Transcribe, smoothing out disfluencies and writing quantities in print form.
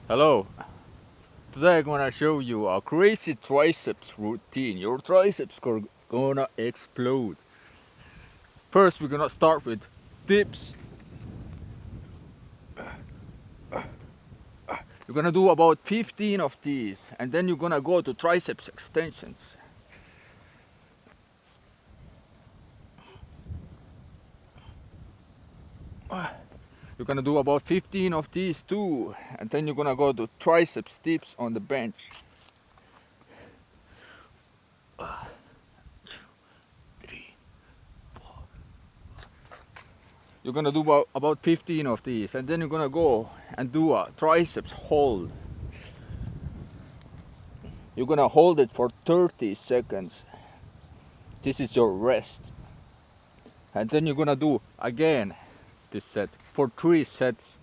Hello, today I'm gonna show you a crazy triceps routine. Your triceps are gonna explode. First we're gonna start with dips. You're gonna do about 15 of these and then you're gonna go to triceps extensions. You're gonna do about 15 of these too and then you're gonna go to triceps dips on the bench. You're gonna do about 15 of these and then you're gonna go and do a triceps hold. You're gonna hold it for 30 seconds. This is your rest. And then you're gonna do again this set for 3 sets.